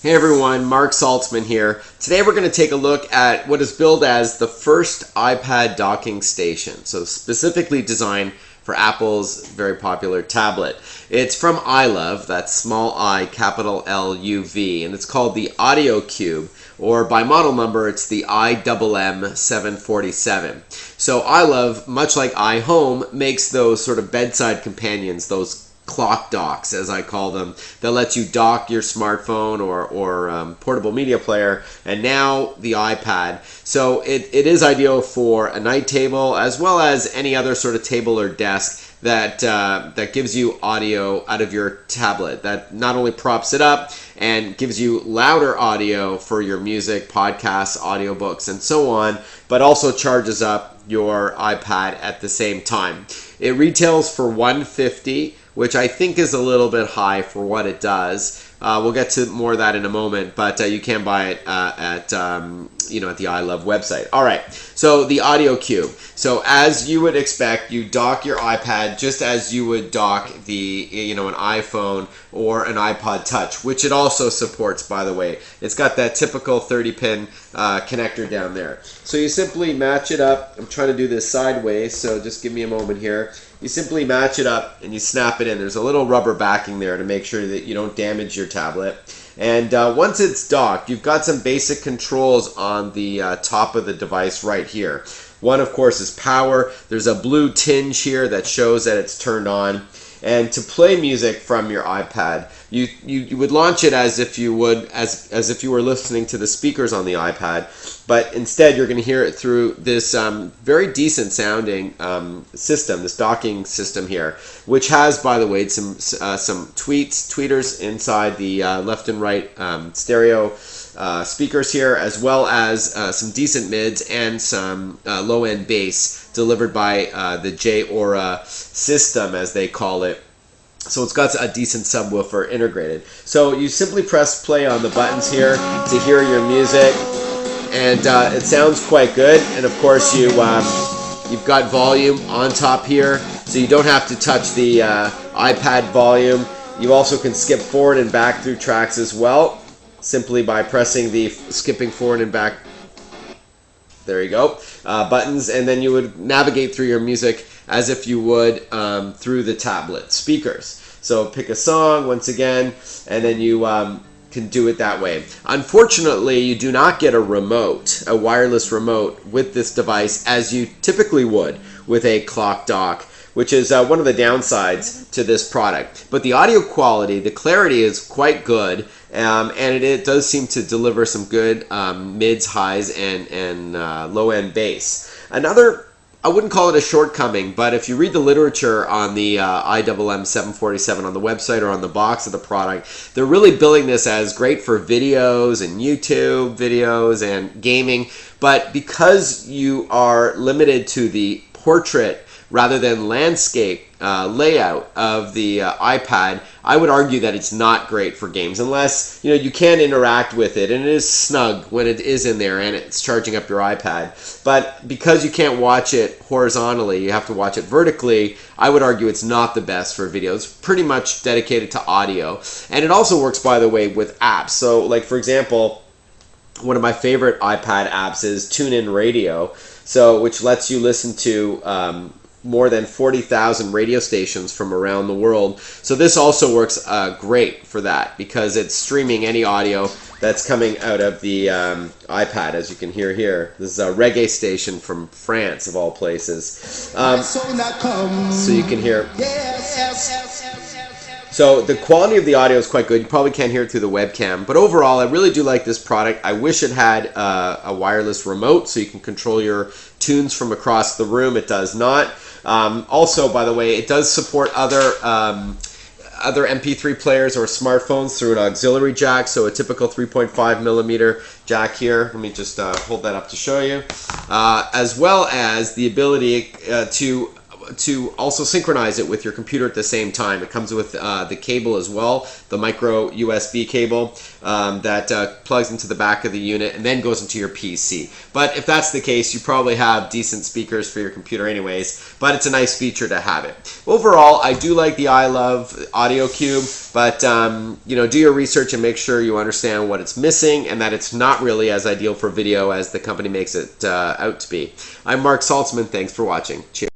Hey everyone, Mark Saltzman here. Today we're going to take a look at what is billed as the first iPad docking station. So specifically designed for Apple's very popular tablet. It's from iLuv, that's small I, capital L-U-V, and it's called the Audio Cube, or by model number it's the iMM747. So iLuv, much like iHome, makes those sort of bedside companions, those clock docks, as I call them, that lets you dock your smartphone or portable media player, and now the iPad. So it is ideal for a night table as well as any other sort of table or desk that gives you audio out of your tablet, that not only props it up and gives you louder audio for your music, podcasts, audiobooks, and so on, but also charges up your iPad at the same time. It retails for $150, which I think is a little bit high for what it does. We'll get to more of that in a moment, but you can buy it at the iLuv website. All right, so the Audio Cube. So as you would expect, you dock your iPad just as you would dock an iPhone or an iPod Touch, which it also supports, by the way. It's got that typical 30-pin connector down there. So you simply match it up. I'm trying to do this sideways, so just give me a moment here. You simply match it up and you snap it in. There's a little rubber backing there to make sure that you don't damage your tablet. And once it's docked, you've got some basic controls on the top of the device right here. One, of course, is power. There's a blue tinge here that shows that it's turned on. And to play music from your iPad, you would launch it as if you would as if you were listening to the speakers on the iPad, but instead you're going to hear it through this very decent sounding system, this docking system here, which has, by the way, some tweeters inside the left and right stereo speakers here, as well as some decent mids and some low-end bass delivered by the J-Aura system, as they call it. So it's got a decent subwoofer integrated. So you simply press play on the buttons here to hear your music, and it sounds quite good. And of course you've got volume on top here, so you don't have to touch the iPad volume. You also can skip forward and back through tracks as well, simply by pressing the skipping forward and back, there you go, buttons, and then you would navigate through your music as if you would through the tablet speakers. So pick a song once again, and then you can do it that way. Unfortunately, you do not get a remote, a wireless remote with this device as you typically would with a clock dock, which is one of the downsides to this product. But the audio quality, the clarity is quite good, and it does seem to deliver some good mids, highs, and low-end bass. Another, I wouldn't call it a shortcoming, but if you read the literature on the iMM747 on the website or on the box of the product, they're really billing this as great for videos and YouTube videos and gaming, but because you are limited to the portrait rather than landscape layout of the iPad, I would argue that it's not great for games unless you can interact with it, and it is snug when it is in there and it's charging up your iPad. But because you can't watch it horizontally, you have to watch it vertically, I would argue it's not the best for video. It's pretty much dedicated to audio. And it also works, by the way, with apps. So like, for example, one of my favorite iPad apps is TuneIn Radio, which lets you listen to more than 40,000 radio stations from around the world. So this also works great for that, because it's streaming any audio that's coming out of the iPad, as you can hear here. This is a reggae station from France, of all places. So you can hear. So the quality of the audio is quite good. You probably can't hear it through the webcam, but overall I really do like this product. I wish it had a wireless remote so you can control your tunes from across the room. It does not. Also, by the way, it does support other MP3 players or smartphones through an auxiliary jack, so a typical 3.5 millimeter jack here. Let me just hold that up to show you. As well as the ability to to also synchronize it with your computer at the same time. It comes with the cable as well, the micro USB cable that plugs into the back of the unit and then goes into your PC. But if that's the case, you probably have decent speakers for your computer anyways, but it's a nice feature to have it. Overall, I do like the iLuv Audio Cube, but you know, do your research and make sure you understand what it's missing and that it's not really as ideal for video as the company makes it out to be. I'm Mark Saltzman. Thanks for watching. Cheers.